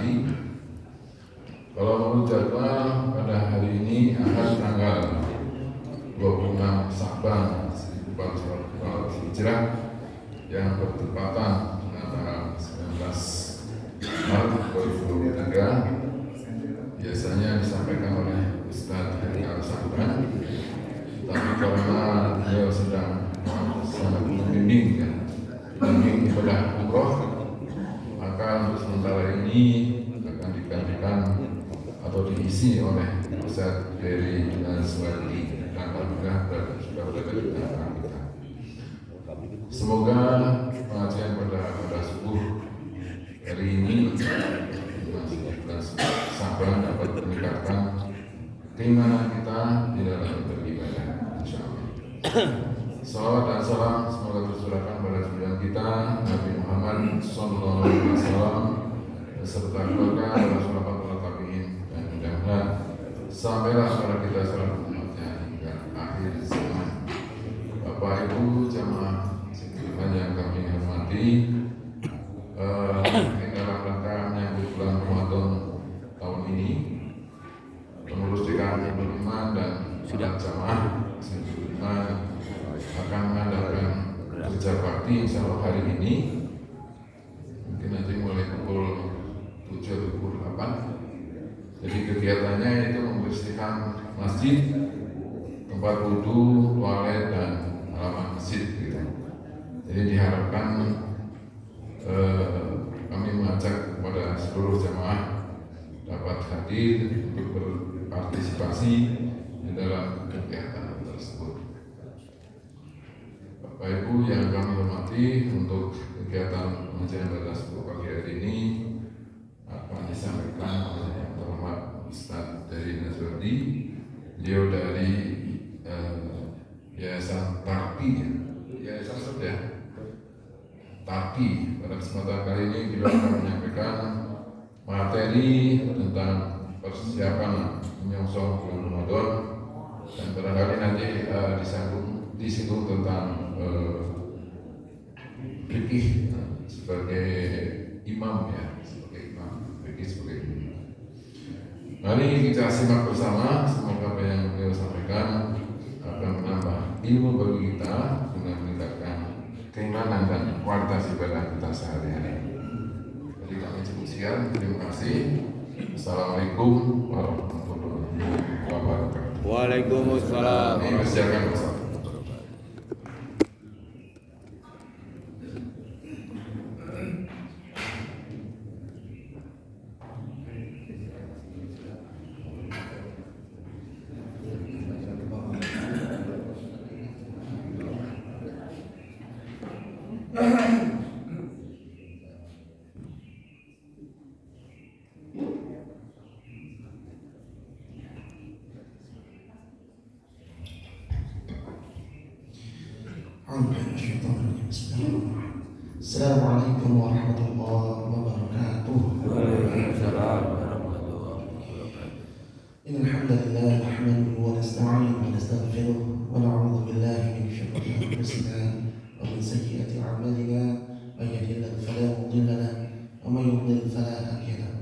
lagi. Kalau menurut jadwal pada hari ini Ahad tanggal 26 Sya'ban 1444 Hijrah yang bertepatan dengan tanggal 19 Maret 2023 biasanya disampaikan oleh Ustaz Haikal Sya'ban, tapi karena beliau sedang sangat membimbing ibadah umroh, maka untuk sementara ini akan digantikan atau diisi oleh Ustaz Ferry Nazwari dan alhamdulillah sudah berada di tengah kita. Semoga pengajian pada subuh hari ini bulan Sya'ban dapat meningkatkan keimanan kita di dalam beribadah, insyaallah. Salawat dan salam semoga tercurahkan pada junjungan kita Nabi Muhammad SAW beserta keluarga, para sahabat, para tabi'in, dan mudah-mudahan sampailah kepada kita seluruh umatnya hingga akhir zaman. Bapak Ibu jamaah sekalian yang kami hormati, dalam rangka menyambut bulan Ramadan tahun ini, pengurus DKM Ibnu Iman dan sudah jamaah Ibnu Iman akan mengadakan kerja bakti insyaallah hari ini, mungkin nanti mulai pukul 7 atau pukul 8. Jadi kegiatannya itu membersihkan masjid, tempat wudu, toilet dan halaman masjid gitu. Jadi diharapkan kami mengajak kepada seluruh jamaah dapat hadir untuk berpartisipasi di dalam kegiatan tersebut. Bapak Ibu yang kami hormati, untuk kegiatan pengajian pada subuh pagi hari ini akan disampaikan oleh yang terhormat Ustaz Ferry Nazwari. Beliau dari Yayasan Tarki, Yayasan ya, Tarki. Pada kesempatan kali ini beliau akan menyampaikan materi tentang persiapan menyongsong bulan Ramadan, dan barangkali nanti disinggung tentang fikih sebagai imam ya, sebagai imam, fikih sebagai imam. Mari kita simak bersama, semoga apa yang beliau sampaikan akan menambah ilmu bagi kita dengan meningkatkan keimanan dan kualitas ibadah kita sehari-hari. Jadi kami cukup sekian, terima kasih. Assalamualaikum warahmatullahi wabarakatuh. Waalaikumsalam. Dipersilakan bersama. Assalamualaikum warahmatullahi wabarakatuh. Waalaikumsalam warahmatullahi wabarakatuh. Innal hamdalillah nahmaduhu wa nasta'inuhu wa nastaghfiruh wa na'udzu billahi min shururi anfusina wa min sayyiati a'malina, may yahdihillahu fala mudilla lahu wa may yudlil fala hadiya lahu.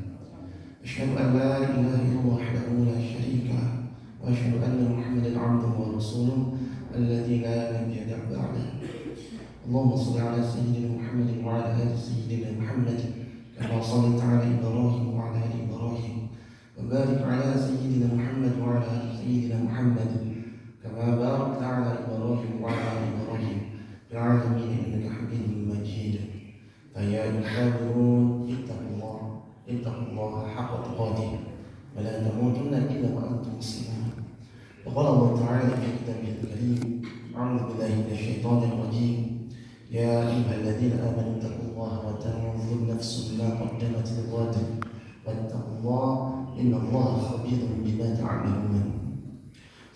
Asyhadu an la ilaha illallah wahdahu la syarika lahu wa asyhadu anna Muhammadan 'abduhu wa rasuluhu alladzi la nabiyya ba'dahu. اللهم صل على سيدنا محمد وعلى آل سيدنا محمد كما صليت على إبراهيم وعلى آل إبراهيم، وبارك على سيدنا محمد وعلى آل سيدنا محمد كما باركت على إبراهيم وعلى آل إبراهيم في العالمين إنك حميد مجيد. فيا أيها الحاضرون اتقوا الله حق تقاته ولا تموتن إلا وأنتم مسلمون. وقال الله تعالى في كتابه الكريم: أعوذ بالله من الشيطان الرجيم، يا أيها الذين آمنوا اتقوا الله وتنظر نفس ما قدمت لغد واتقوا الله إن الله خبير بما تعملون.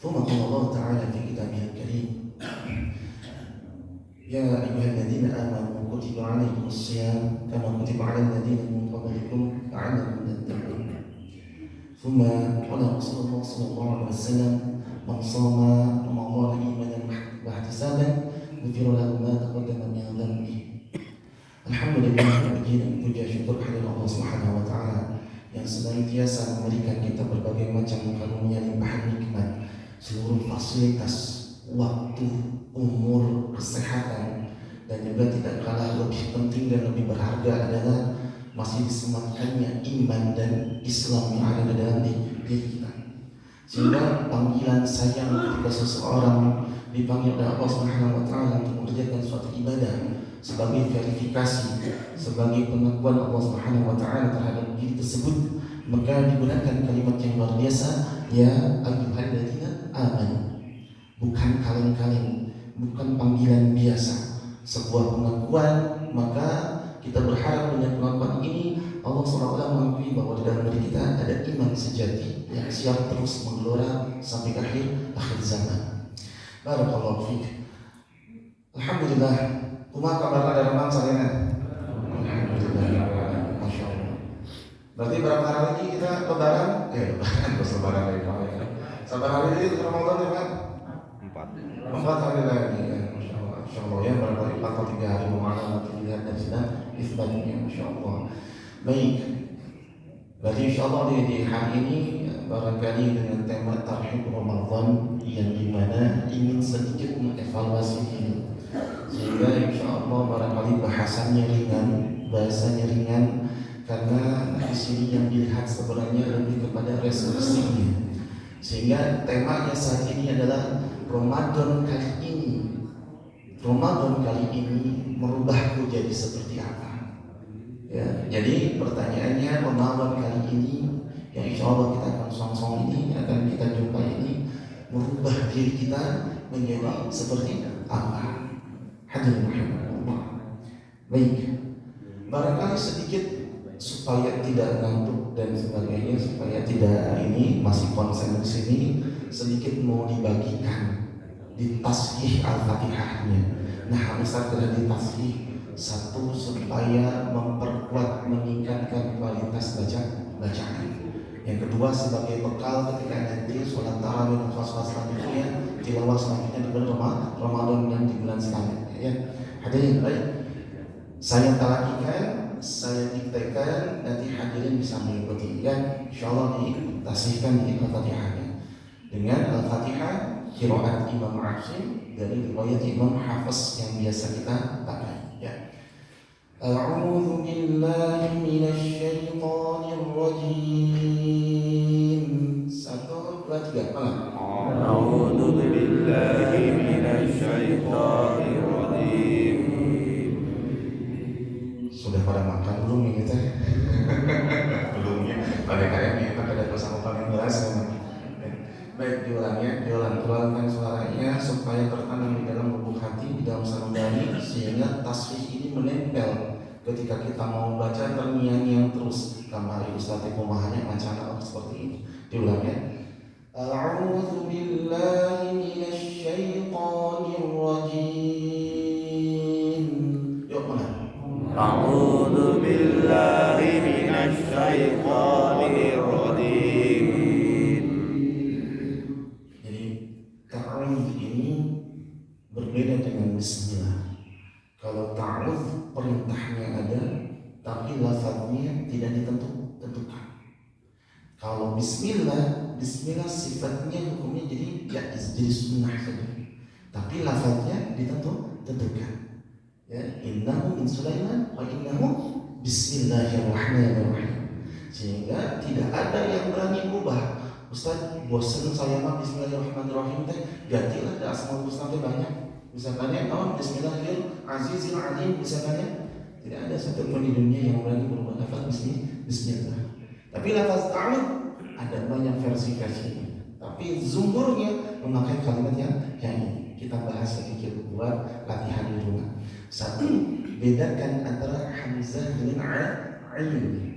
ثم قال الله تعالى في كتابه الكريم: يا أيها الذين آمنوا كتب عليكم الصيام كما كتب على الذين من قبلكم لعلكم تتقون. ثم قال رسول الله صلى الله عليه وسلم: من صام رمضان إيمانا واحتسابا غفر له ما تقدم من ذنبه. Alhamdulillah, puji dan puja syukur kehadirat Allah Subhanahu wa taala senantiasa memberikan kita berbagai macam karunia limpahan nikmat, seluruh fasilitas, waktu, umur, kesehatan, dan juga tidak kalah lebih penting dan lebih berharga adalah masih disematkannya iman dan Islam yang ada di dalam diri kita. Sehingga panggilan sayang ketika seseorang dipanggil oleh Allah Subhanahu wa taala untuk mengerjakan suatu ibadah sebagai verifikasi, sebagai pengakuan Allah Subhanahu wa taala terhadap diri tersebut, maka digunakan kalimat yang luar biasa, ya ayyuhalladzina amanu. Bukan kaleng-kaleng, bukan panggilan biasa, sebuah pengakuan. Maka kita berharap dengan pengakuan ini Allah SWT mengakui bahwa di dalam diri kita ada iman sejati yang siap terus menggelora sampai akhir zaman. Barakallahu fiik. Alhamdulillah. Kumaha kabar ada Ramang salena? Alhamdulillah. Masya Allah. Berarti berapa hari lagi kita lebaran? Lebaran terus lebaran lagi. Sabar hari ini Ramadan ya Pak? 4 hari lagi ya. Masya Allah. Masya Allah ya, barangkali 4 atau 3 hari Muharram nanti dilihat dari sana isbatnya. Masya Allah. Baik. Berarti insya Allah di hari ini barangkali dengan tema Tarhib Ramadan yang dimana ingin sedikit mengevaluasi ini, sehingga insya Allah barangkali bahasanya ringan, karena di sini yang dilihat sebenarnya lebih kepada resolusinya. Sehingga temanya saat ini adalah Ramadan kali ini merubahku jadi seperti apa? Ya, jadi pertanyaannya, Ramadan kali ini yang insya Allah kita akan song-song ini, akan kita jumpa ini, merubah diri kita menjadi seperti apa? Hadirin rahimakumullah. Baik, barangkali sedikit supaya tidak ngantuk dan sebagainya, supaya tidak ini masih konsen di sini, sedikit mau dibagikan di tasbih Al-Fatihahnya. Nah, misal tidak di tasbih satu, supaya memperkuat, meningkatkan kualitas bacaan. Yang kedua, sebagai bekal ketika nanti sholat tarawih dan sholat selanjutnya, tilawah selanjutnya di bulan Ramadan dan di bulan selanjutnya. Ya, hadirin baik. Saya talakikan, saya diktekan, nanti hadirin bisa mengikuti. Ya, insyaallah ditasihkan di Al-Fatihahnya dengan Al-Fatihah qiraat Imam Asyim dari riwayat Imam Hafiz yang biasa kita pakai. Ya. A'udzu billahi minasy syaithanir rajim. 1, 2, 3. Malah. A'udzu billahi minasy syaithanir rajim. Sudah pada makan belum ini teh? Belum ya. Pada kayaknya kita ada bersama paling beras. Baik, diulangkan suaranya supaya tertanam di dalam lubuk hati, di dalam sanubari, sehingga tasbih ini menempel ketika kita mau baca terngiang-ngiang terus. Kamari Ustaz pemahamannya macam seperti ini. Diulang ya. A'udzu billahi minasy syaithanir rajim. Yuk mana? A'udzu billahi minasy syaithanir rajim. Ta'awudz ini berbeda dengan bismillah. Kalau ta'awudz perintahnya ada, tapi lafadznya tidak ditentukan. Kalau bismillah sifatnya hukumnya jadi jadi sunnah saja, tapi lafadznya ditentukan. Ya, innahu min Sulaiman wa innahu bismillahirrahmanirrahim. Sehingga tidak ada yang berani berubah. Ustaz, bosan saya mah bismillahirrahmanirrahim teh, gantilah ada asmaul husna teh banyak. Misalkannya Bismillahirrahmanirrahim alim, misalkannya tidak ada satu pun di dunia yang berani berubah lafaz bismillah. Tapi lafaz ta'awudz ada banyak versi-versinya. Tapi zumurnya memakai kalimat yang ini. Kita bahas sedikit buat latihan di rumah. 1, bedakan antara hamzah dengan ain.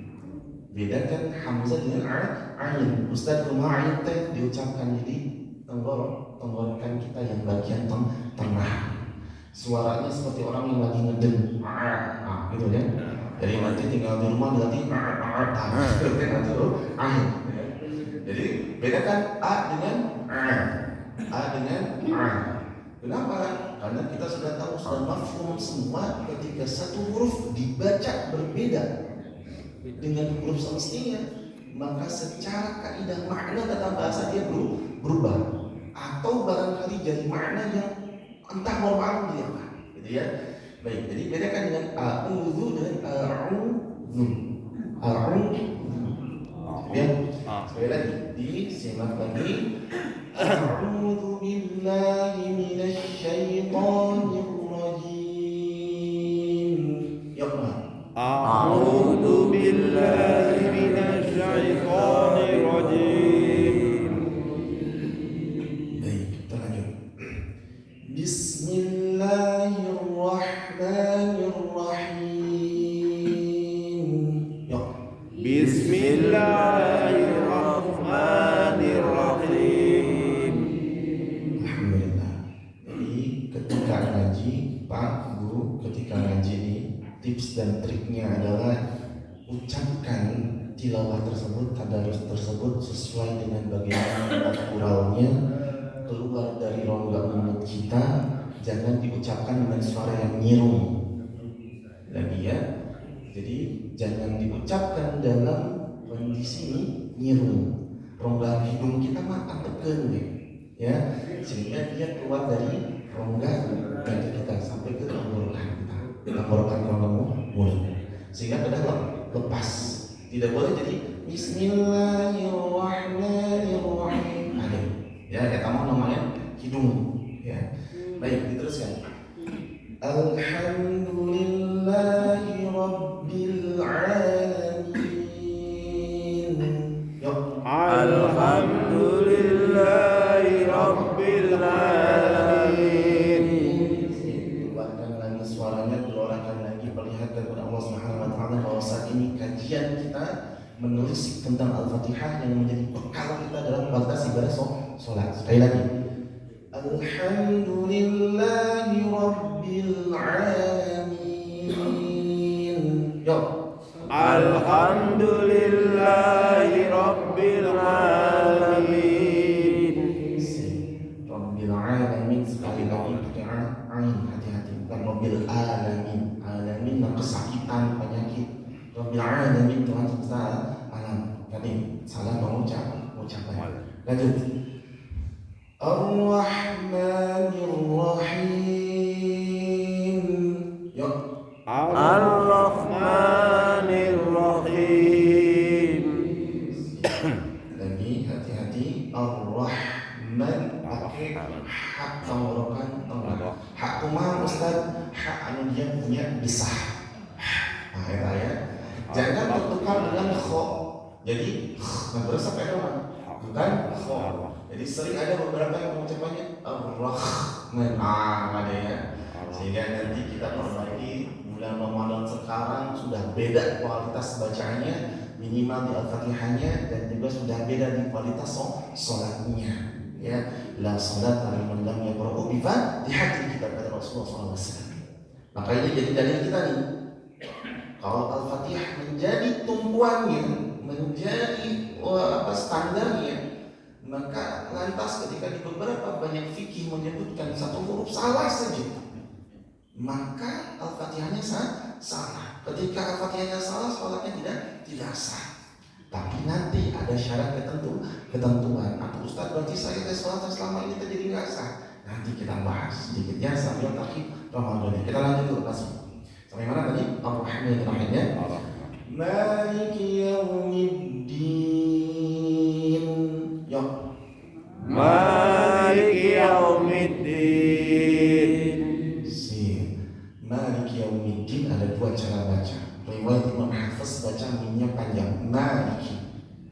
Bedakan hamzah dengan ain. Ustaz, rumah ain teh diucapkan di tenggorokan kita yang bagian tengah. Suaranya seperti orang yang lagi ngeden, gitu ya. Jadi nanti tinggal di rumah berarti ain. Jadi bedakan a dengan a. Kenapa? Karena kita sudah tahu, sudah mafhum semua ketika satu huruf dibaca berbeda dengan huruf semestinya. maka secara kaidah makna tata bahasa dia berubah, atau barangkali jadi makna yang entah mau maaf dia apa, gitu ya. Baik, jadi bedakan dengan a'udzu dengan a'udzu. Ya, sekali lagi disimak lagi. A'udzu billahi minasy syaithanir rajim. Ya, A'udzu billahi minasy syaithanir rajim. baik, kita lanjut. Bismillahirrahmanirrahim. Ya. Bismillahirrahmanirrahim. Alhamdulillah. Jadi ketika ngaji, Pak, Bu, ketika ngaji ini tips dan triknya adalah ucapkan tilawah tersebut, tadarus tersebut sesuai dengan bagaimana naturalnya keluar dari rongga mulut kita. Jangan diucapkan dengan suara yang nyirung lagi ya. Jadi jangan diucapkan dalam kondisi nyirung. Rongga hidung kita makan tekan ya, sehingga dia keluar dari rongga jantung kita sampai ke tenggorokan kita, tenggorokan rongga mulut, sehingga ke dalam lepas. Tidak boleh jadi Bismillahirrahmanirrahim. Ada ya, kita mau namanya hidung ya. Baik, diteruskan. Alhamdulillahi Rabbil Alamin. Yuk. Alhamdulillahi Rabbil Alamin. Keluarkan lagi suaranya, keluarkan lagi, perlihatkan kepada Allah Subhanahu wa Ta'ala bahwa saat ini kajian kita menelisik tentang Al-Fatihah yang menjadi bekal kita dalam kualitas ibadah sholat. Sekali lagi. Alhamdulillahi Rabbil Alamin. Yuk. Alhamdulillahi Rabbil Alamin. Rabbil Alamin, sekali lagi pakai ain, hati-hati, bukan Rabbil Alamin. Alamin kesakitan, penyakit. Rabbil Alamin, Tuhan semesta alam. Tadi salah mengucapkan. Lanjut. Ar-Rahmanir-Rahim. Yuk. Ar-Rahmanir-Rahim. Lagi hati-hati. Ar-Rahman pakai hak tenggorokan. Hak kumaha Ustaz? Hak anu dia punya bisah. Nah, eta ya. Jangan tertukar dengan kho. Jadi terus sampai mana? Bukan kho. Jadi sering ada beberapa yang mengucapkannya Ar-Rahman. Ada ya. Sehingga nanti kita perbaiki bulan Ramadan sekarang sudah beda kualitas bacaannya, minimal di Al-Fatihahnya, dan juga sudah beda di kualitas sholatnya. Ya, la sholat liman lam yaqra'u bi Fatihah, kita kata Rasulullah SAW. Maka ini jadi dalil kita nih. Kalau Al-Fatihah menjadi tumpuannya, menjadi standarnya, maka lantas ketika di beberapa banyak fikih menyebutkan satu huruf salah saja, maka Al-Fatihahnya salah. Ketika Al-Fatihahnya salah, sholatnya tidak sah. Tapi nanti ada syarat ketentuan. Apa Ustaz, berarti saya sholat selama ini jadi nggak sah? Nanti kita bahas sedikitnya sambil takhir Ramadan. Kita lanjut dulu masih. Sampai mana tadi? Ar-Rahmanir-Rahim. Maliki yaumiddin. Yuk. Maliki yaumiddin. Maliki yaumiddin ada dua cara baca. Riwayat Imam Hafiz baca minnya panjang, Maliki.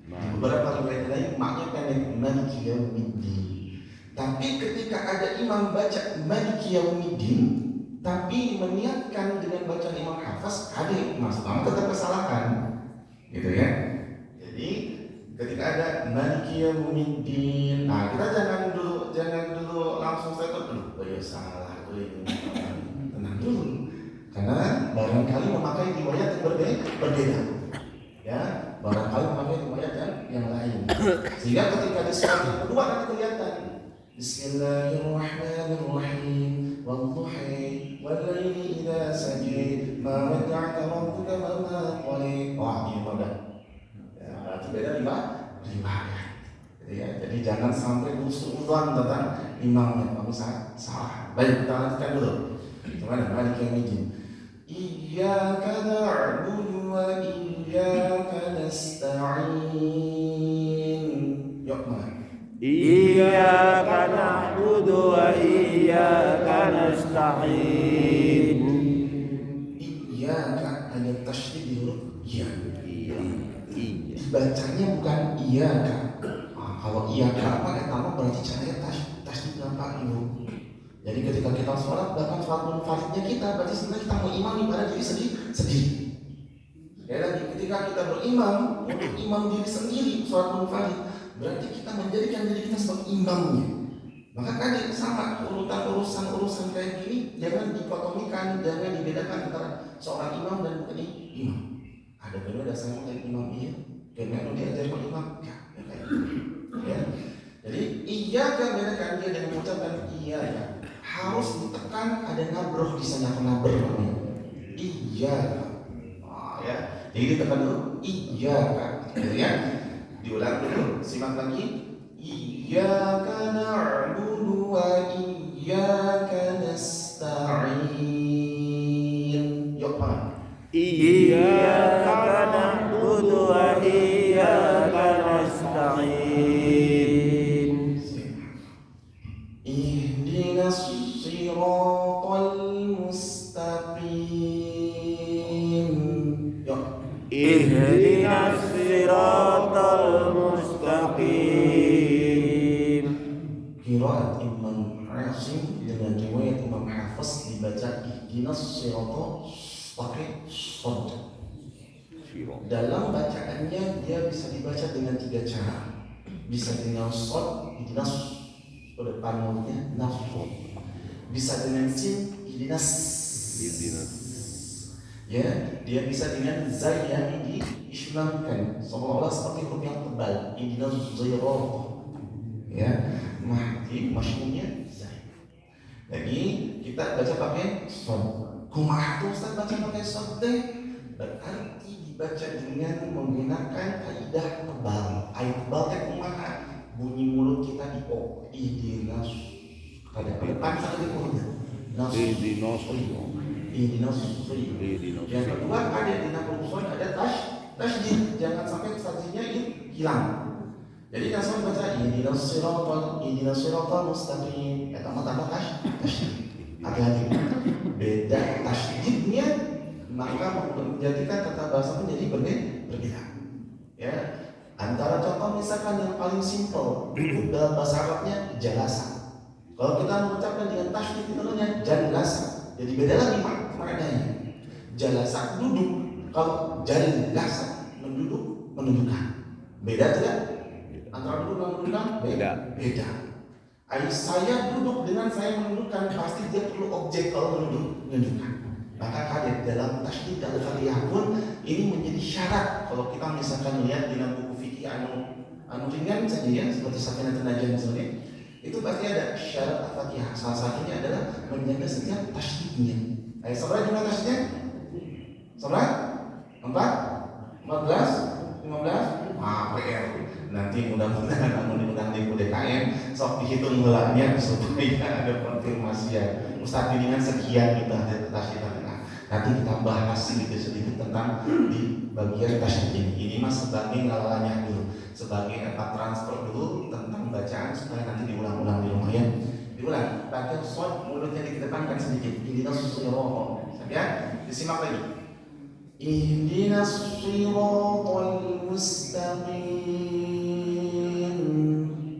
Di beberapa riwayat lain maknya pendek, Maliki yaumiddin. Tapi ketika ada imam baca Maliki yaumiddin, tapi meniatkan dengan bacaan Imam Hafiz, ada maksudnya tetap kesalahan, gitu ya. Jadi ketika ada Maliki yaumiddin, nah kita jangan dulu langsung statement dulu, oh ya salah, tenang dulu, karena barangkali memakai riwayat yang berbeda, ya, barangkali memakai riwayat yang lain, sehingga ketika di surat yang kedua nanti kelihatan Bismillahirrahmanirrahim Wadduhi Wallayli idha sajid Ma wadda'aka rabbuka wa ma qali. Wah, ini mudah. Ya, berarti berbeda riwayat. Ya, jadi jangan sampai husnudzon tentang imamnya kalau misalnya salah. Baik, kita lanjutkan dulu. Gimana? Malik Yaumiddin. Iyyaka na'budu wa iyyaka nasta'in. Yuk, mana? Iyyaka na'budu wa iyyaka nasta'in. Iyyaka ada tasydid di huruf iya. Dibacanya bukan iyyaka. Kalau iyyaka apa nama berarti caranya tasydid nampak Ibu. Jadi ketika kita sholat, bahkan sholat munfaridnya kita, berarti sebenarnya kita mau imam pada diri sendiri. Ya, lagi ketika kita berimam untuk imam diri sendiri sholat munfarid, berarti kita menjadikan diri kita sebagai imamnya. Maka kan sama urusan kayak gini jangan dikotomikan, jangan dibedakan antara seorang imam dan bukan imam. Ada berbeda sama kayak imam iya, karena diajar imam ya kayak gitu. Ya. Jadi iya kan bedakan dia dengan mengucapkan iya ya. Harus ditekan ada nabroh di sana nabroh namanya. Iya. Ya. Jadi ditekan dulu iya kan. Gitu ya. Diulang dulu, simak lagi. Iyyaka na'budu wa iyyaka nasta'in. Yuk, Pak. Iyyaka na'budu wa iyyaka nasta'in. Ihdinas siratal mustaqim. Yuk. Ihdinas siratal mustaqim. Qiraat Imam Asim dengan riwayat Imam Hafiz dibaca ihdinas siratal pakai shad. Dalam bacaannya dia bisa dibaca dengan 3 cara. Bisa dengan shad, ihdinas depan mulutnya nafsu. Bisa dengan sin, ihdinas. Ya, dia bisa dengan zai yang diislamkan seolah-olah seperti huruf yang tebal. Ihdinas siratal. Ya, mahdi masyhurnya zai. Jadi kita baca pakai shad. Kumaha tuh Ustaz baca pakai shad teh? Berarti dibaca dengan menggunakan kaidah tebal. Kaidah tebal teh kumaha? Bunyi mulut kita di o. Ihdinas. Pada depan saja di Ihdinas. Yang kedua ada di nafsul ada tasydid. Jangan sampai tasydidnya hilang. Jadi langsung baca ihdinas siratal mustaqim. Eta mah tambah tasydid. Hati-hati. Beda tasydidnya maka menjadikan tata bahasa menjadi berbeda. Ya. Antara contoh misalkan yang paling simpel itu dalam bahasa Arabnya jalasa. Kalau kita mengucapkan dengan tasydid itu namanya jalasa. Jadi beda lagi maknanya. Jalasa duduk, kalau jalasa menundukkan. Beda tidak? Antara duduk dan menundukkan beda. Saya duduk dengan saya menundukkan, pasti dia perlu objek kalau menundukkan. Maka kadet dalam tasydid al-Fatihah pun ini menjadi syarat. Kalau kita misalkan lihat dengan buku fikih anu ringan saja ya, seperti Safinatun Najah misalnya, itu pasti ada syarat al-Fatihah. Salah satunya adalah menjaga setiap tasydidnya. Seberapa jumlah tasydidnya? Seberapa? 4? 14? 15? PR. Nanti mudah-mudahan di DKM sok dihitung helanya supaya ada konfirmasi ya. Ustaz ini kan sekian kita ada tasydid. Nanti kita bahas sedikit tentang di bagian tasydid ini. Ini mas sebagai ngalalanya dulu, sebagai transfer dulu tentang bacaan supaya nanti diulang-ulang di rumah ya. Diulang, pakai shad mulutnya dikedepankan sedikit. Ihdinas siratal. Ya, disimak lagi. Ihdinas siratal mustaqim.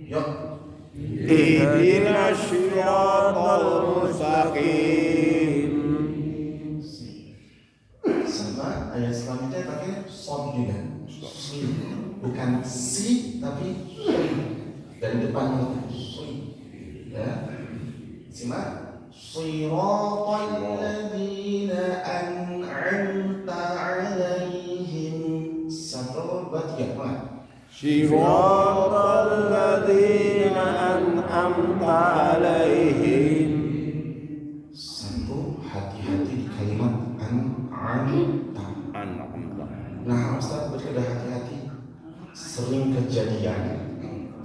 Yuk. Ihdinas siratal mustaqim. Sama ayat selanjutnya pakai shad juga. Bukan si tapi dari depan ya. Simak. Siratal ladzina an'amta 'alaihim. Satu berarti apa? Siratal ladzina an'amta 'alaihim. Satu, hati-hati di kalimat an'amta. Nah, Ustaz berbeda hati-hati. sering kejadian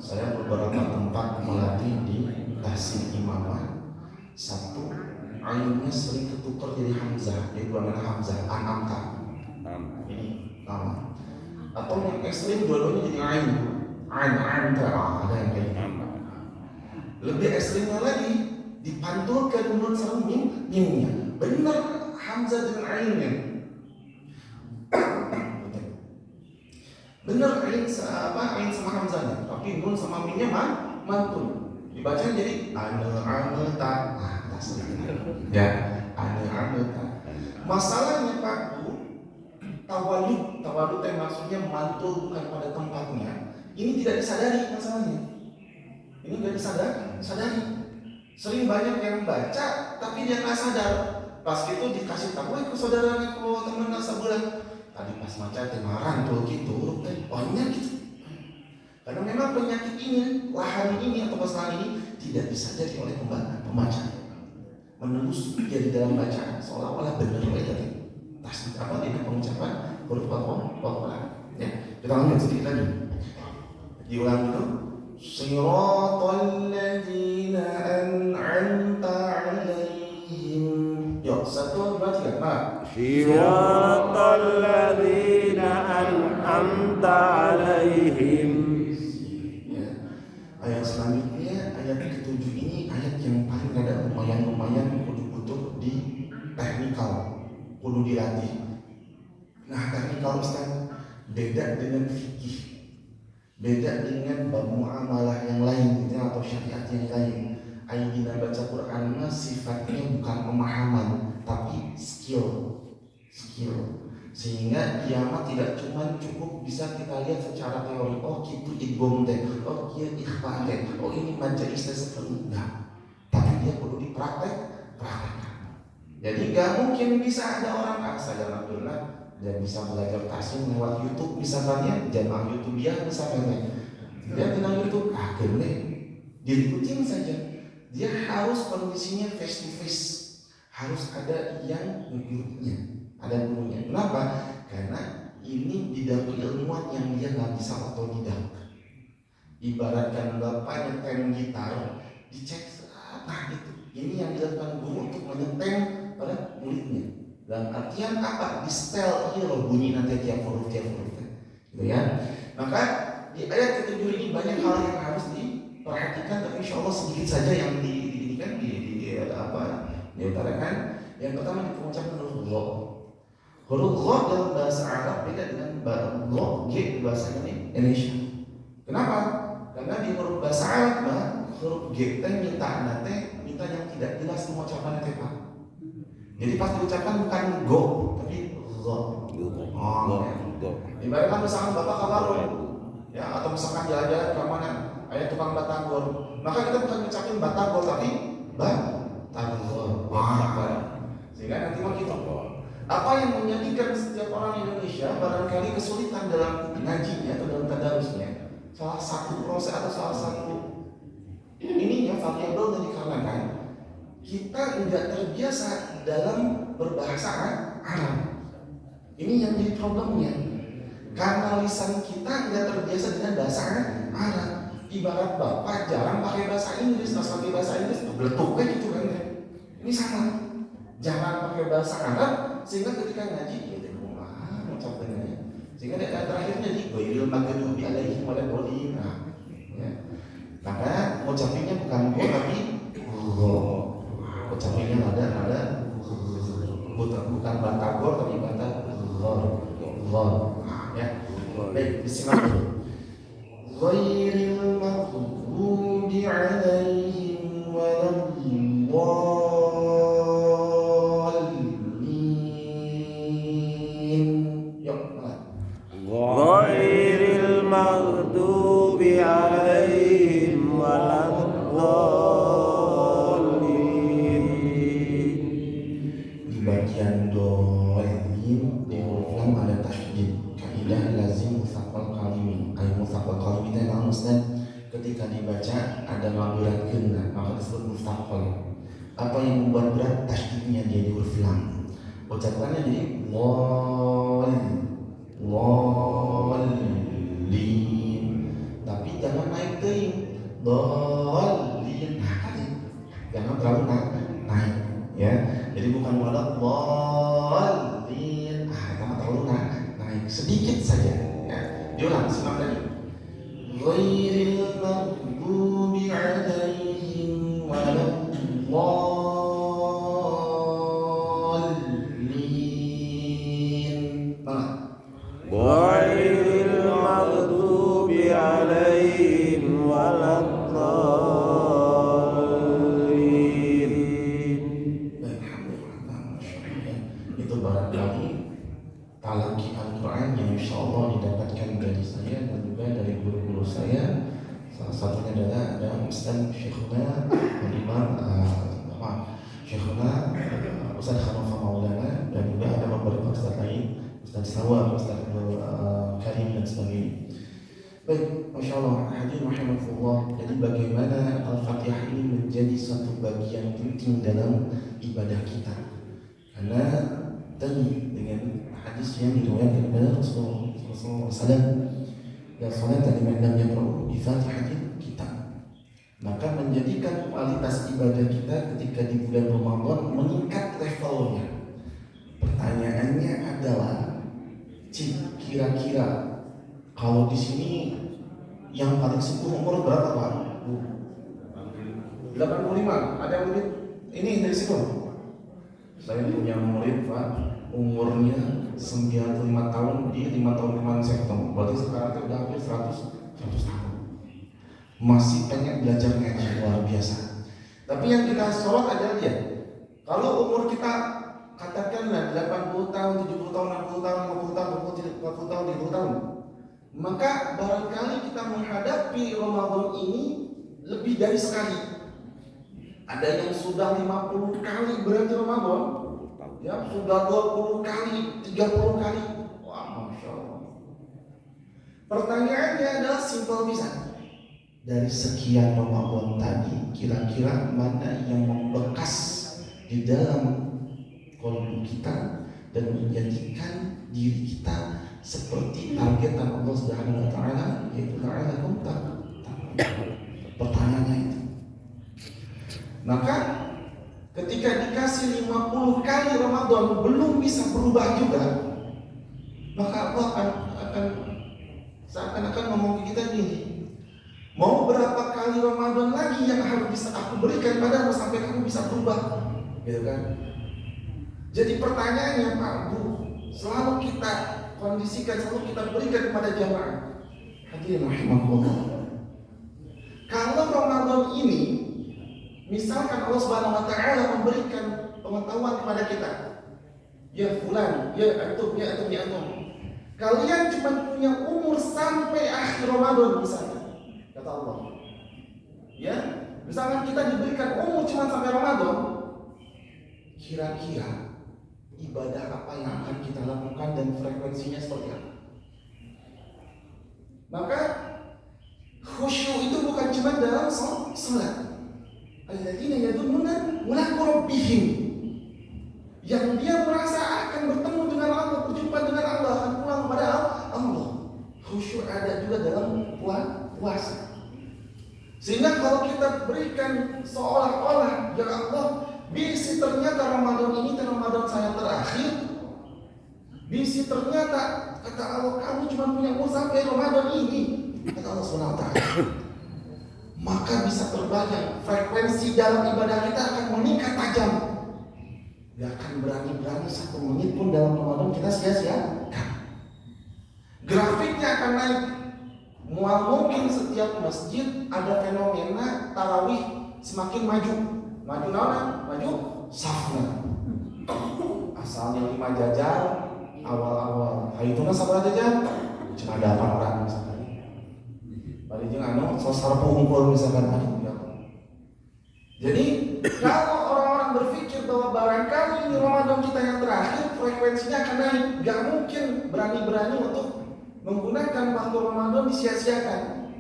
saya beberapa tempat melatih di Tasik Imamah. Satu, ainnya sering ketukar jadi hamzah, jadi dua mana hamzah, anamta. Ini nama. Atau yang ekstrim dua-duanya jadi anta. Ada yang kayak gitu. Lebih ekstrimnya lagi, dipantulkan nun sama mimnya. Benar hamzah dengan ainnya. Benar ain sama hamzahnya, tapi nun sama mimnya mantul. Dibaca jadi ta. Ya, ta. Masalahnya Pak Bu, tawalud yang maksudnya mantul bukan pada tempatnya. Ini tidak disadari masalahnya. Ini tidak disadari. Sering banyak yang baca, tapi dia nggak sadar. Pas itu dikasih tahu ke saudaranya, ke teman sebelah. Tadi pas maca temaran tuh gitu, banyak gitu. Karena memang penyakit ini, lahan ini atau kesalahan ini tidak disadari oleh pembaca. Menembus dia di dalam bacaan seolah-olah benar tadi. Tasbih apa ini pengucapan huruf waw. Ya, kita lanjut sedikit lagi. Diulang dulu. Siratal ladzina an'amta 'alaihim. Yuk, 1, 2, 3. Siratal ladzina an'amta 'alaihim. Ayat selanjutnya, ayat ke-7 ini ayat yang paling rada lumayan kudu butuh di teknikal, kudu dilatih. Nah, teknikal Ustaz beda dengan fikih, beda dengan bab muamalah yang lain gitu, atau syariat yang lain. Ayat kita baca Quran sifatnya bukan pemahaman, tapi skill. Sehingga kiamat tidak cuma cukup bisa kita lihat secara teori. Oh gitu idgham teh, oh kia ikhfa teh, oh ini baca seperti enggak. Tapi dia perlu dipraktekkan. Jadi gak mungkin bisa ada orang saya alhamdulillah dia bisa belajar tasbih lewat YouTube misalnya, jamaah YouTube dia misalnya. Dia kenal YouTube, boleh diikutin saja. Dia harus kondisinya face to face, harus ada yang ngikutnya. Ada gurunya. Kenapa? Karena ini didapur ilmuwan yang dia nggak bisa otodidak. Ibaratkan bapak nyetem gitar, dicek nah itu. Ini yang dilakukan guru untuk menyeteng pada muridnya. Dalam artian apa? Di setel ini loh bunyi nanti tiap huruf. Gitu ya. Maka di ayat ke-7 ini banyak hal yang harus diperhatikan, tapi insya Allah sedikit saja yang diutarakan. Yang pertama di pengucapan huruf gha. Huruf gha dalam bahasa Arab beda dengan gha di bahasa Indonesia. Kenapa? Karena di huruf bahasa Arab huruf g minta yang tidak jelas pengucapannya Pak. Jadi pas diucapkan bukan go tapi gha. Ibaratkan misalkan Bapak kabar ya, atau misalkan jalan-jalan ke mana ada tukang batagor, maka kita bukan mengucapin batagor tapi batagor. Sehingga nanti mah kita apa yang menjadikan setiap orang Indonesia barangkali kesulitan dalam ngajinya atau dalam tadarusnya, salah satu proses atau salah satu ininya variabel yang dikarenakan kita tidak terbiasa dalam berbahasa Arab. Ini yang jadi problemnya. Karena lisan kita tidak terbiasa dengan bahasa Arab. Ibarat bapak jarang pakai bahasa Inggris, pas pakai bahasa Inggris beletuk kayak gitu kan ya. Ini sama. Jarang pakai bahasa Arab sehingga ketika ngaji ya mengucapkannya. Sehingga terakhirnya di ghairil maghdubi alaihim waladdallin. Maka ngucapinnya bukan go tapi go. Ngucapinnya ada bukan batagor tapi batagor. Ya. Baik, bismillah. Ghairil maghdubi alaihim waladdallin. Ghairil maghdubi alaihim waladdallin. Di bagian dolin di huruf lam ada tasydid. Kaidah lazim mutsaqal kalimi. Mutsaqal kalimi itu memang Ustaz ketika dibaca ada maburat kena, maka disebut mutsaqal. Apa yang membuat berat? Tasydidnya dia di huruf lam. Ucapannya jadi li dhalin. Nah, kan jangan terlalu naik, ya. Jadi bukan wala dhalin. Jangan terlalu naik, sedikit saja. Ya. Diulang, simak lagi. Ghairil maghdubi 'alaihim waladdallin. Ghairil maghdubi 'alaihim waladdallin. Itu barangkali talaki Al-Quran yang insya Allah didapatkan dari saya dan juga dari guru-guru saya. Salah satunya adalah Ustaz Syekhuna Al-Imam Syekhuna Ustaz Hanafa Maulana, dan juga ada beberapa Ustaz lain, Ustaz Sawa, Ustaz Karim dan sebagainya. Baik, Masya Allah, hadirin rahimahullah. Jadi bagaimana Al-Fatihah ini menjadi satu bagian penting dalam ibadah kita. Karena tadi dengan hadis yang diriwayatkan oleh Rasulullah SAW, dan salat liman lam yaqra bi Fatihatil Kitab, maka menjadikan kualitas ibadah kita ketika di bulan Ramadan meningkat levelnya. Pertanyaannya adalah, kira-kira kalau di sini yang paling sepuh umur berapa Pak? 85. Ada murid ini dari situ? Saya punya murid Pak, umurnya 95 tahun di 5 tahun kemarin September. Berarti sekarang itu udah hampir 100 tahun. Masih pengen belajar ngaji, luar biasa. Tapi yang kita sorot adalah dia. Kalau umur kita katakanlah 80 tahun, 70 tahun, 60 tahun, 50 tahun, 40 tahun, 30 tahun, maka barangkali kita menghadapi Ramadan ini lebih dari sekali. Ada yang sudah 50 kali berarti Ramadan, ya sudah 20 kali, 30 kali. Wah, Masya Allah. Pertanyaannya adalah simpel bisa. Dari sekian Ramadan tadi, kira-kira mana yang membekas di dalam kolbu kita dan menjadikan diri kita seperti targetan Allah Subhanahu wa taala, yaitu la'allakum tattaqun. Pertanyaannya itu. Maka ketika dikasih 50 kali Ramadan belum bisa berubah juga, maka Allah akan seakan-akan ngomong ke kita gini, mau berapa kali Ramadan lagi yang harus bisa aku berikan padamu sampai kamu bisa berubah, gitu kan? Jadi pertanyaannya Pak Bu, selalu kita kondisikan, selalu kita berikan kepada jamaah. Hadirin rahimahullah. Kalau Ramadan ini, misalkan Allah Subhanahu wa taala memberikan pengetahuan kepada kita, ya fulan, ya antum, ya antum, ya antum, kalian cuma punya umur sampai akhir Ramadan misalnya, kata Allah. Ya, misalkan kita diberikan umur cuma sampai Ramadan, kira-kira ibadah apa yang akan kita lakukan dan frekuensinya seperti apa? Maka khusyuk itu bukan cuma dalam salat. Alladzina yadunnuna mulaqu rabbihim, yang dia merasa akan bertemu dengan Allah, berjumpa dengan Allah, akan pulang kepada Allah. Khusyuk ada juga dalam puasa. Sehingga kalau kita berikan seolah-olah, ya Allah, bisi ternyata Ramadan ini dan Ramadan saya terakhir. Bisi ternyata kata Allah, kamu cuma punya umur sampai Ramadan ini, kata Allah SWT. Maka bisa terbayang frekuensi dalam ibadah kita akan meningkat tajam. Gak akan berani-berani 1 menit pun dalam Ramadan kita sia-siakan. Grafiknya akan naik. Mual mungkin setiap masjid ada fenomena tarawih semakin maju. Maju naon? Maju safna. Asalnya 5 jajar awal-awal. Haituna sabaraha jajar? Cuma 8 orang misalkan. Bari jeung anu sosar pungkul misalkan ada. Jadi kalau orang-orang berpikir bahwa barangkali ini Ramadan kita yang terakhir, frekuensinya akan naik. Gak mungkin berani-berani untuk menggunakan waktu Ramadan disia-siakan.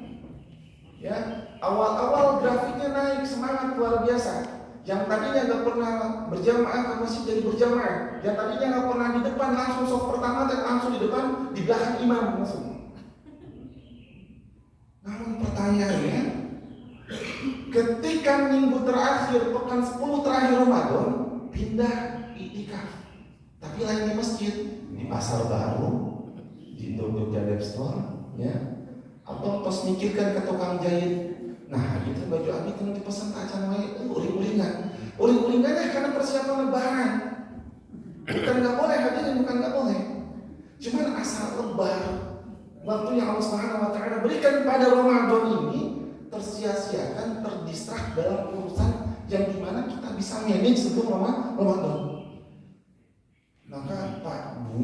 Ya, awal-awal grafiknya naik, semangat luar biasa. Yang tadinya nggak pernah berjamaah ke masjid jadi berjamaah. Yang tadinya nggak pernah di depan langsung soft pertama dan langsung di depan di belakang imam langsung. Namun pertanyaannya, ketika minggu terakhir, pekan 10 terakhir Ramadan, pindah iktikaf. Tapi lain di masjid, di pasar baru, di Jogja Dep Store, ya. Atau tos mikirkan ke tukang jahit. Nah, gitu baju abi itu dipesan ke acan wae, uring-uringan. Uring-uringannya karena persiapan lebaran. Bukan nggak boleh, hadirin, bukan nggak boleh. Cuman asal lebar. Waktu yang Allah Subhanahu wa Ta'ala berikan pada Ramadan ini tersia-siakan, terdistrak dalam urusan yang dimana kita bisa manage sebelum Ramadan. Maka Pak Bu,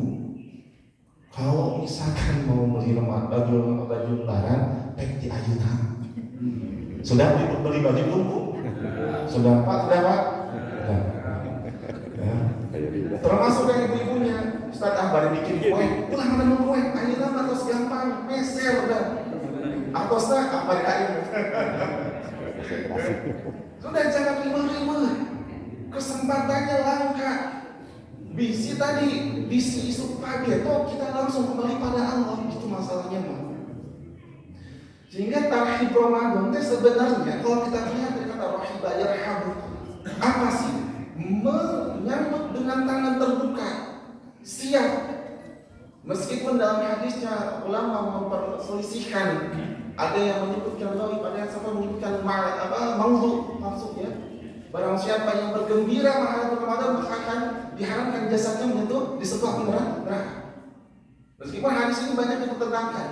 kalau misalkan mau beli baju lebaran, pek di ayunan. Sudah beli baju belum Bu? Sudah Pak? Sudah Pak? Sudah. Ya. Termasuk yang ibu-ibunya, Ustaz Ahbar bikin kue, pulang menemu kue, ayunan atau gampang, meser udah. Atau Ustaz Ahbar kain. Sudah jangan ribet-ribet. Kesempatannya langka. Bisi isu pagi itu kita langsung kembali pada Allah, itu masalahnya Pak. Sehingga tarhib Ramadan itu sebenarnya kalau kita lihat dari kata rahibah yarhabu, apa sih? Menyambut dengan tangan terbuka, siap. Meskipun dalam hadisnya ulama memperselisihkan, ada yang menyebutkan dhaif, ada yang sampai menyebutkan maudhu maksudnya. Barang siapa yang bergembira menghadapi Ramadan maka akan diharamkan jasadnya menyentuh di sebuah neraka. Meskipun hadis ini banyak dipertentangkan.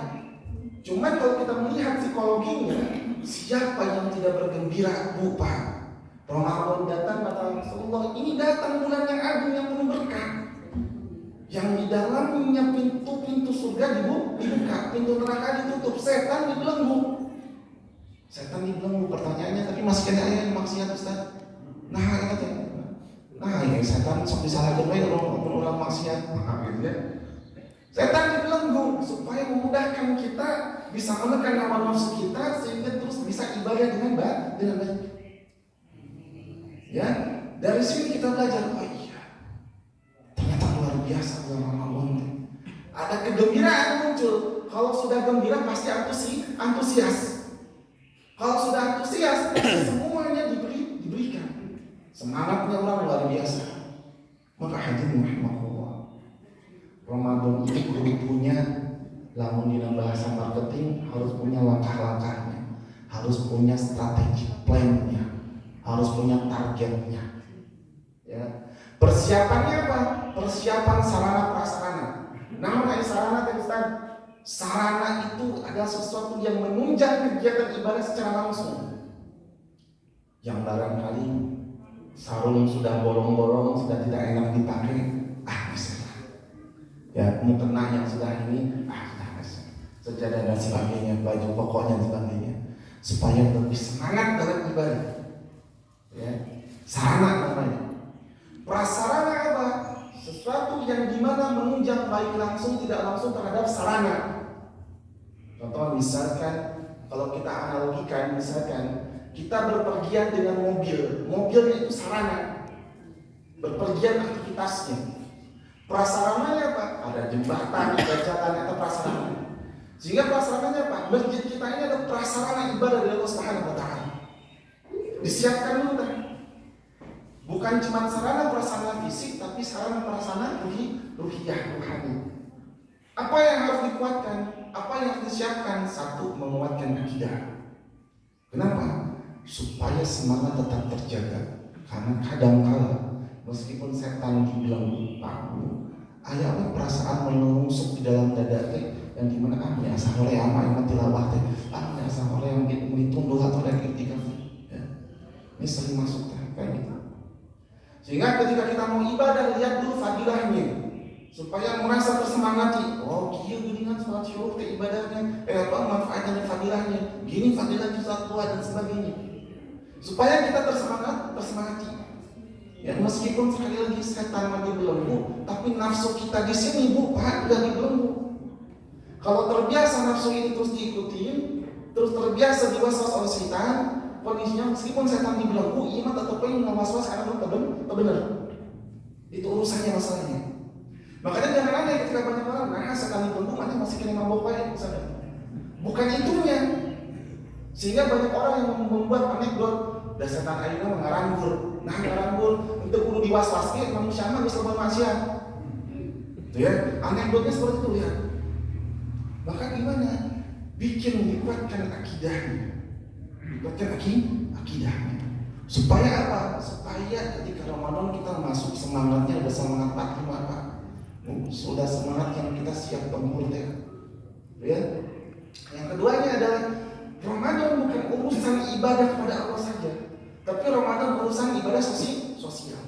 Cuman kalau kita melihat psikologinya, siapa yang tidak bergembira, Pak? Ramadan datang, kata Rasulullah, ini datang bulan yang agung yang penuh berkah. Yang di dalamnya pintu-pintu surga dibuka, pintu neraka ditutup, setan dibelenggu. Setan dibelenggu, pertanyaannya, tapi masih kena yang maksiat Ustaz. Ini setan sok disalahkan bae orang maksiat. Gitu ya. Setan dibelenggu supaya memudahkan kita bisa menekan hawa nafsu kita sehingga terus bisa ibadah dengan baik. Ya, dari sini kita belajar, oh iya, ternyata luar biasa bulan Ramadan. Ada kegembiraan muncul. Kalau sudah gembira pasti antusias. Kalau sudah antusias, semuanya diberikan. Semangatnya orang luar biasa. Maka hadirin rahimakumullah, Ramadan itu kudu punya, lamun dina bahasa marketing harus punya langkah-langkahnya, harus punya strategi plan-nya, harus punya targetnya. Ya. Persiapannya apa? Persiapan sarana prasarana. Namun sarana Ustaz, sarana itu adalah sesuatu yang menunjang kegiatan ibadah secara langsung. Yang barangkali sarung sudah bolong-bolong, sudah tidak enak dipakai, bisa. Ya, mukena yang sudah ini, sudah bisa. Sejadah dan sebagainya, baju pokoknya dan sebagainya, supaya lebih semangat dalam ibadah. Ya, sarana namanya. Prasarana apa? Sesuatu yang dimana menunjang baik langsung tidak langsung terhadap sarana. Contoh misalkan, kalau kita analogikan, misalkan kita berpergian dengan mobilnya itu sarana, berpergian aktivitasnya. Prasarananya apa? Ada jembatan, ada jalan, atau prasarana. Sehingga prasarananya apa? Masjid kita ini adalah prasarana ibadah dari Allah Subhanahu wa Ta'ala. Disiapkan dulu kan? Bukan cuma sarana prasarana fisik, tapi sarana prasarana ruhiyah, rohani. Apa yang harus dikuatkan? Apa yang harus disiapkan? Satu, menguatkan akidah. Kenapa? Supaya semangat tetap terjaga. Karena kadang-kala meskipun setan dibelenggu, ada perasaan menusuk di dalam dada yang dimana ya asal oleh ama yang tilawah ya asal oleh yang ditunduk atau yang ketika ya. Ini sering masuk kayak gitu. Sehingga ketika kita mau ibadah, lihat dulu fadilahnya supaya merasa tersemangati. Oh, gini kan sholat syukur ke ibadahnya, manfaatnya fadilahnya. Gini fadilah sholat duha dan sebagainya. Supaya kita tersemangati. Ya, meskipun sekali lagi setan lagi belenggu, tapi nafsu kita di sini Pak udah dibelenggu. Kalau terbiasa nafsu ini terus diikutin, terus terbiasa diwaswas oleh setan, kondisinya meskipun setan dibelenggu, iman tetap pengen ngawaswas karena belum benar. Itu urusannya masalahnya. Makanya jangan aneh ketika banyak orang setan dibelenggu, mana masih kena mabok baik misalnya. Bukan itunya. Sehingga banyak orang yang membuat anekdot dasarkan ayeuna ngaranggul. Nah, ngaranggul untuk kudu diwaswas ge manusia mah geus loba maksiat. Tuh ya, anekdotnya seperti itu lihat. Maka gimana? Dikuatkan akidahnya. Dikuatkan akidahnya. Supaya apa? Supaya ketika Ramadan kita masuk semangatnya ada semangat 45 Pak. Sudah semangat yang kita siap tempur teh. Ya. Yang keduanya adalah Ramadan bukan urusan ibadah kepada Allah saja, tapi Ramadan urusan ibadah sosial.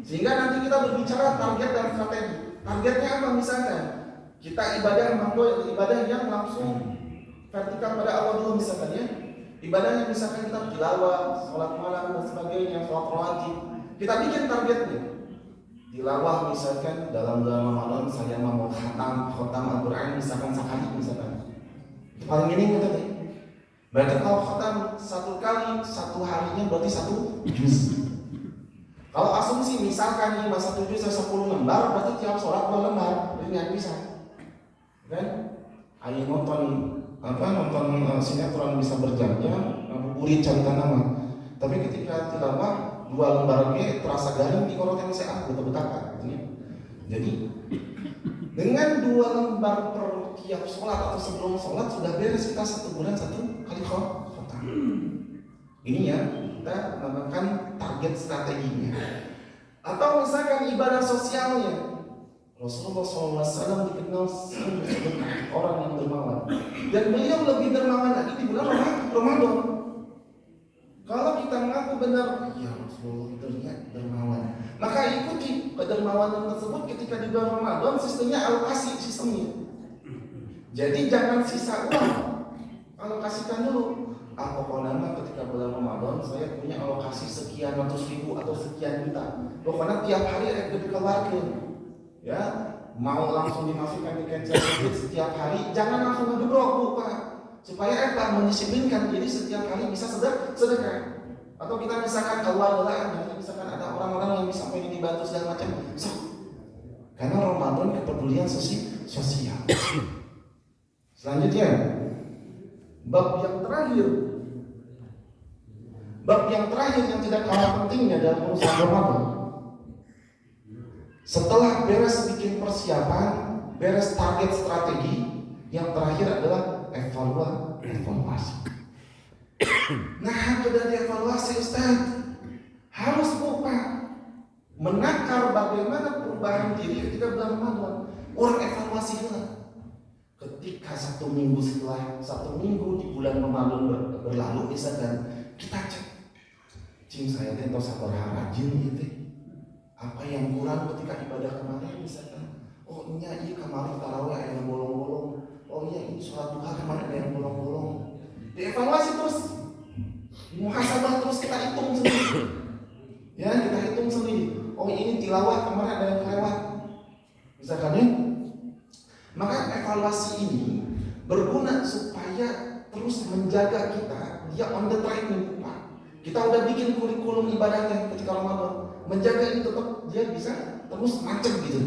Sehingga nanti kita berbicara target dan strategi. Targetnya apa misalkan? Kita ibadah yang langsung vertikal pada Allah dulu misalkan ya. Ibadahnya misalkan kita tilawah, sholat malam dan sebagainya, sholat rawatib. Kita bikin targetnya. Tilawah misalkan dalam bulan Ramadan saya mau khatam Al-Quran misalkan sekali misalkan. Itu paling minim gitu deh. Berarti kalau khatam satu kali, satu harinya berarti 1 juz. Kalau asumsi misalkan nih masa 1 juz 10 lembar, berarti tiap sholat 2 lembar. Jadi nggak bisa. Kan? Ayo nonton sinetron bisa berjam-jam, ngabuburit cari nama. Tapi ketika tilawah 2 lembar ge terasa garing di korotan saya betah-betahkan gitu ya. Jadi dengan 2 lembar per tiap sholat atau sebelum sholat sudah beres kita 1 bulan 1 kali khotam. Ini ya kita namakan target strateginya. Atau misalkan ibadah sosialnya. Rasulullah SAW dikenal sebagai orang yang dermawan. Dan beliau lebih dermawan lagi di bulan Ramadan. Kalau kita mengaku benar, ya Rasulullah itu dermawan. Maka ikuti kedermawanan tersebut ketika di bulan Ramadan sistemnya alokasi sistemnya. Jadi jangan sisa uang, alokasikan dulu. Pokoknya ketika bulan Ramadan saya punya alokasi sekian ratus ribu atau sekian juta. Pokoknya tiap hari ada dikeluarkan. Ya, mau langsung dimasukkan di cancel setiap hari, jangan langsung ngejebrok Pak. Supaya mendisiplinkan, jadi setiap hari bisa sedekah. Atau kita misalkan keluar lah, misalkan ada orang-orang yang bisa pengen dibantu segala macam. So, karena Ramadan kepedulian sosial. Selanjutnya, bab yang terakhir yang tidak kalah pentingnya dalam urusan Ramadan. Setelah beres bikin persiapan, beres target strategi, yang terakhir adalah evaluasi. Nah, sudah dievaluasi Ustaz, harus Pak menakar bagaimana perubahan diri ketika bulan Ramadan. Orang evaluasi dulu. Ketika 1 minggu setelah 1 minggu di bulan Ramadan berlalu, misalkan kita cek, saya tentu sabar rajin gitu. Apa yang kurang ketika ibadah kemarin misalkan? Oh iya kemarin tarawih ada yang bolong-bolong. Oh iya ini sholat duha kemarin ada yang bolong-bolong. Dievaluasi terus, muhasabah terus, kita hitung sendiri. Ya kita hitung sendiri. Oh ini tilawah kemarin ada yang kelewat. Misalkan ya. Maka evaluasi ini berguna supaya terus menjaga kita dia on the track nih Pak. Kita udah bikin kurikulum ibadahnya ketika Ramadan. Menjaga ini tetap dia bisa terus macet gitu,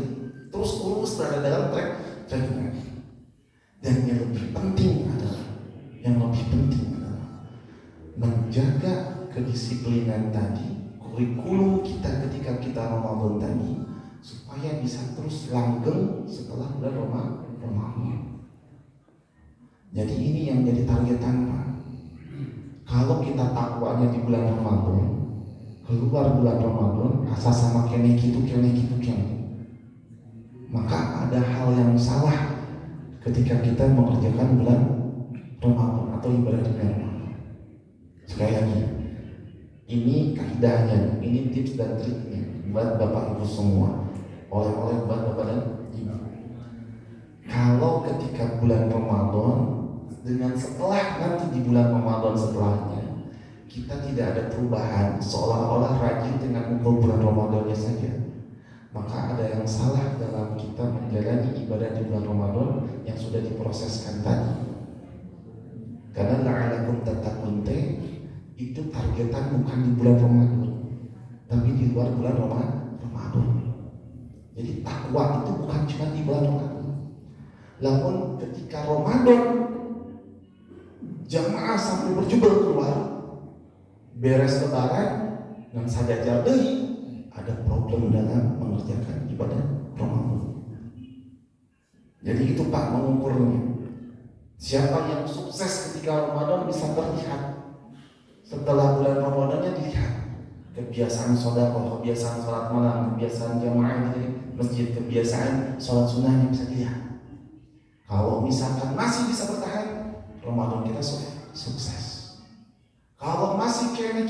terus urus berada dalam tracknya. Dan yang lebih penting adalah menjaga kedisiplinan tadi, kurikulum kita ketika kita Ramadan tadi, supaya bisa terus langgeng setelah bulan Ramadan. Jadi ini yang jadi targetan Pak. Kalau kita takwanya di bulan Ramadan, keluar bulan Ramadan asa sama kene gitu. Maka ada hal yang salah ketika kita mengerjakan bulan Ramadan atau ibadah di bulan Ramadan. Sekali lagi, ini kaidahnya, ini tips dan triknya buat Bapak Ibu semua, oleh-oleh buat Bapak dan Ibu. Kalau ketika bulan Ramadan dengan setelah nanti di bulan Ramadan setelahnya kita tidak ada perubahan, seolah-olah rajin dengan ukur bulan Ramadannya saja, maka ada yang salah dalam kita menjalani ibadah di bulan Ramadan yang sudah diproseskan tadi. Karena la'alakum tattaqun itu targetan bukan di bulan Ramadan, tapi di luar bulan Ramadan. Jadi takwa itu bukan cuma di bulan Ramadan. Namun ketika Ramadan jamaah sampai berjubel keluar, beres lebaran dan sadar deui ada problem dalam mengerjakan ibadah Ramadan. Jadi itu Pak mengukurnya. Siapa yang sukses ketika Ramadan bisa terlihat. Setelah bulan Ramadannya dilihat kebiasaan sedekah, kebiasaan salat malam, kebiasaan jamaah di masjid, kebiasaan salat sunnahnya bisa dilihat. Kalau misalkan masih bisa bertahan, Ramadan kita sukses. Kalau masih kene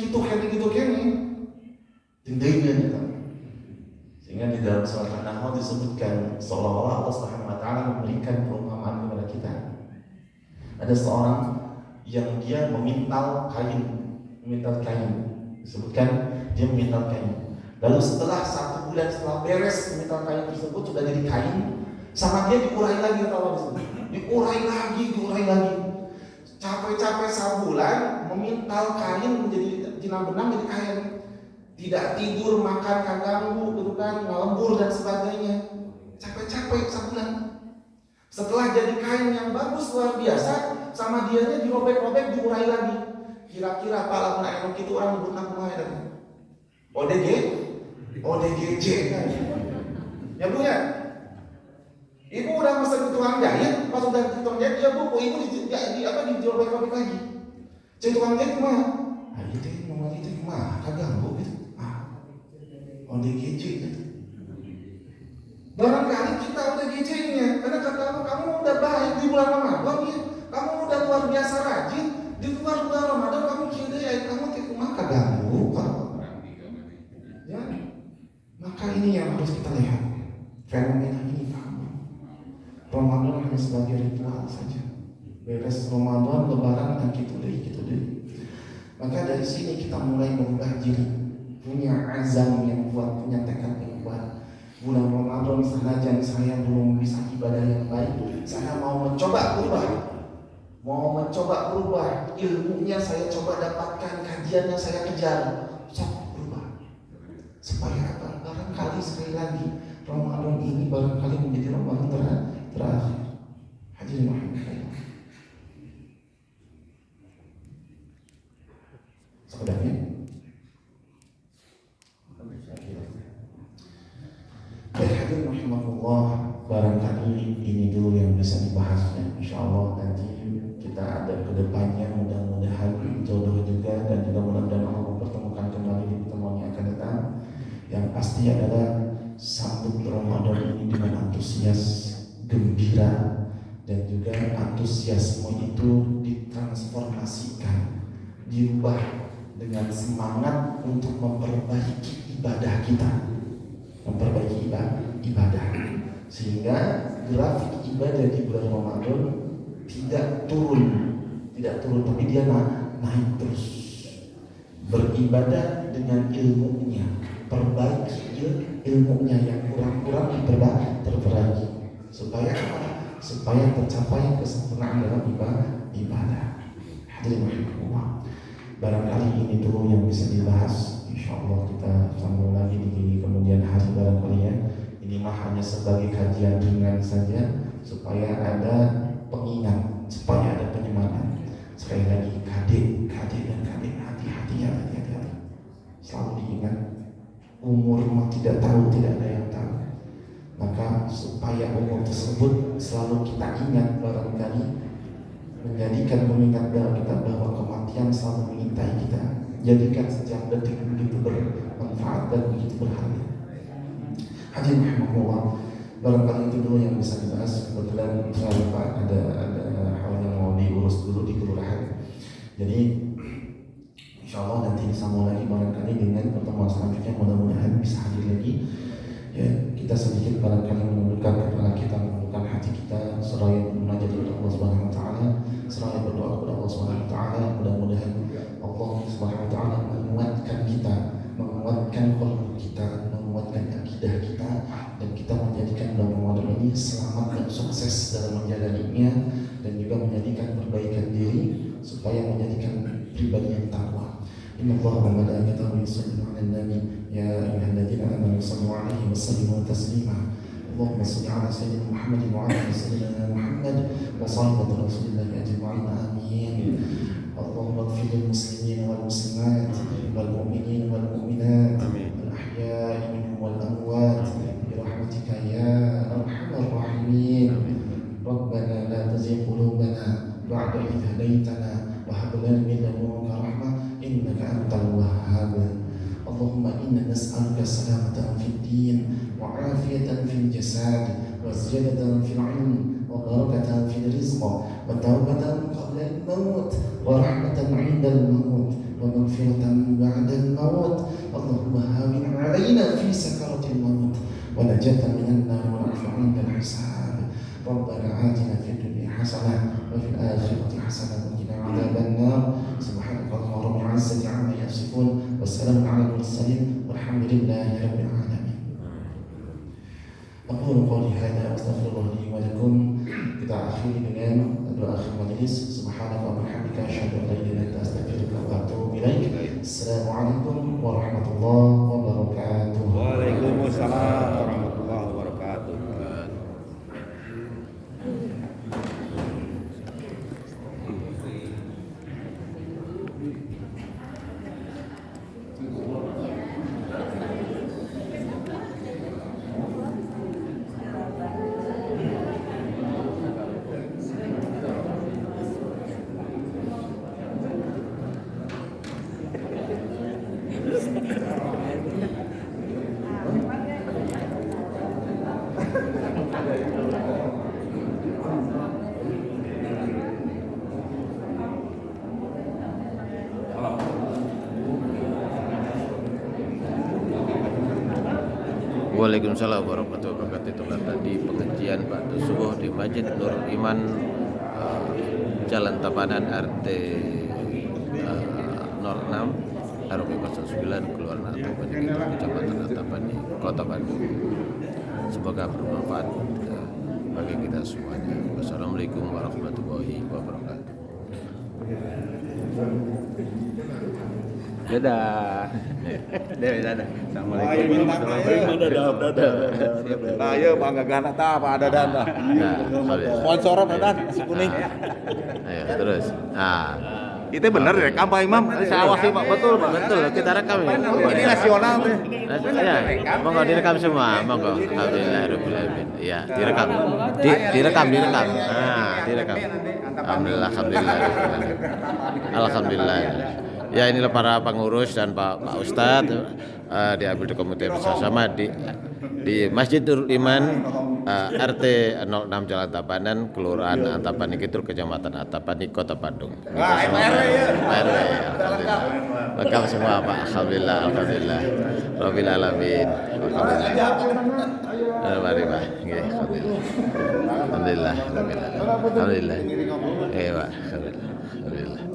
tindainya kita. Sehingga di dalam surat An-Nahl disebutkan seolah-olah Allah Subhanahu wa taala memberikan perumpamaan kepada kita. Ada seorang yang dia memintal kain. Disebutkan dia memintal kain. Lalu setelah 1 bulan setelah beres memintal kain tersebut sudah jadi kain, sama dia diurai lagi kata Allah disebut. Diurai lagi. Capek-capek sebulan memintal kain menjadi benang jadi kain. Tidak tidur, makan kaganggu, gitu kan, ngelembur dan sebagainya. Capek-capek sebulan. Setelah jadi kain yang bagus luar biasa, sama dianya dirobek-robek, diurai lagi. Kira-kira pala pun enak itu orang nyebut aku mahal. ODGJ kan. Ya Bu ya. Ibu udah mesen tukang jahit, pas udah tukang jahit dia Bu, ibu dirobek-robek lagi. Cek tukang jahit mah. Ah itu ngomong itu mah kaganggu gitu. ODGJ gitu. Barangkali kita ODGJ-nya, karena kata kamu udah baik di bulan Ramadan ya, kamu udah luar biasa rajin di luar bulan Ramadan kamu kira ya kamu tidak maka ganggu kan? Ya, maka ini yang harus kita lihat fenomena ini Pak. Ramadan hanya sebagai ritual saja. Beres Ramadan, Lebaran dan gitu deh. Maka dari sini kita mulai berubah diri, punya azam yang kuat, punya tekad yang kuat. Bulan Ramadan senajan saya belum bisa ibadah yang baik, saya mau mencoba berubah, ilmunya saya coba dapatkan, kajiannya saya kejar, berubah. Supaya apa? Barangkali sekali lagi Ramadan ini barangkali menjadi Ramadan terakhir. Hadirin rahimahullah. Sebenarnya hadirin rahimahullah, barangkali ini dulu yang bisa dibahas ya. Insyaallah nanti kita ada kedepannya, mudah-mudahan jodoh juga dan juga mudah-mudahan Allah mempertemukan kembali di pertemuan yang akan datang. Yang pasti adalah sambut Ramadan ini dengan antusias, gembira, dan juga antusiasme itu ditransformasikan, diubah dengan semangat untuk memperbaiki ibadah kita, ibadah sehingga grafik ibadah di bulan Ramadan tidak turun tapi dia naik terus. Beribadah dengan ilmunya, perbaiki ilmunya yang kurang diperbaiki supaya tercapai kesempurnaan dalam ibadah. Hadirin rahimahullah, barangkali ini dulu yang bisa dibahas. Insyaallah kita sambung lagi di kemudian hari barangkali ya. Ini mah hanya sebagai kajian ringan saja supaya ada pengingat, supaya ada penyemangat. Sekali lagi kadek dan kadek, hati-hati. Selalu diingat, umur mah tidak tahu, tidak ada yang tahu. Maka supaya umur tersebut selalu kita ingat, barangkali menjadikan pengingat dalam kita bahwa kematian selalu mengintai kita. Jadikan setiap detik begitu bermanfaat dan begitu berharga. Hadirin rahimahullah, barangkali itu dulu yang bisa dibahas. Kebetulan saya lupa ada hal yang mau diurus dulu di kelurahan. Jadi insyaallah nanti disambung lagi barangkali dengan pertemuan selanjutnya, mudah-mudahan bisa hadir lagi. Ya, kita sedikit barangkali menundukkan kepala kita, menundukkan hati kita, seraya munajat kepada Allah Subhanahu wa taala, seraya berdoa kepada Allah Subhanahu wa taala. Mudah-mudahan Allah Subhanahu wa taala menguatkan kita, menguatkan qalbu kita, menguatkan akidah kita, dan kita menjadikan bulan Ramadan ini selamat dan sukses dalam menjalaninya, dan juga menjadikan perbaikan diri supaya menjadikan pribadi yang takwa. Inna Allaha wa malaikatahu yusholluna 'alan nabi ya ayyuhalladzina amanu shallu 'alaihi wa sallimu taslima. Allahumma shalli 'ala sayyidina Muhammadin wa 'ala ali sayyidina Muhammad wa sahbihi Rasulillah ajma'in. Amin. واغفر للمسلمين والمسلمات والمؤمنين والمؤمنات الأحياء منهم والأموات برحمتك يا أرحم الراحمين. ربنا لا تزغ قلوبنا بعد إذ هديتنا وهب لنا من لدنك رحمة إنك أنت الوهاب. اللهم إنا نسألك سلامة في الدين وعافية في الجسد وزيادة في العلم وبركة في الرزق وتوبة قبل الموت ورحمة عند الموت ومغفرة بعد الموت. اللهم هون علينا في سكرة الموت ونجاة من النار والعفو عند الحساب. ربنا آتنا في الدنيا حسنة وفي الآخرة حسنة وقنا عذاب النار. سبحانك اللهم رب العزة عما يصفون والسلام على المرسلين والحمد لله رب العالمين. أقول قولي هذا وأستغفر الله لي ولكم. Kita akhiri dengan doa akhir majelis. Subhanaka wa bihamdika asyhadu an la ilaha illa anta astaghfiruka wa atubu ilaik. Assalamualaikum warahmatullahi wabarakatuh. Waalaikumsalam warahmatullahi wabarakatuh. Waalaikumsalam warahmatullahi wabarakatuh. Itulah tadi pengajian Ba'da Subuh di Masjid Nurul Iman, Jalan Tabanan RT 06 RW 09 Kelurahan Antapani, Kecamatan Antapani, Kota Bandung. Semoga bermanfaat bagi kita semuanya. Wassalamualaikum warahmatullahi wabarakatuh. Dadah. Dadah. Assalamualaikum warahmatullahi wabarakatuh. Nah, ya bangga gana ta apa ada dana. Sponsoran ada nasi kuning. Ayo terus. Itu benar rekam Pak Imam. Saya awasi Pak, betul Pak. Betul, kita rekam ya. Ini nasional tuh. Ya, monggo direkam semua, monggo. Alhamdulillahirabbil alamin. Iya, direkam. Direkam. Nah, direkam. Alhamdulillah. Ya, inilah para pengurus dan Pak Ustadz diambil komite bersama di Masjid Nurul Iman, RT 06 Jalan Tabanan, Kelurahan Antapani Kidul, Kecamatan Antapani, Kota Bandung. Pak RW, alhamdulillah. Lengkap semua Pak, alhamdulillah. Rabbil alamin. Mari Pak, alhamdulillah. Alhamdulillah. Iya Pak, alhamdulillah.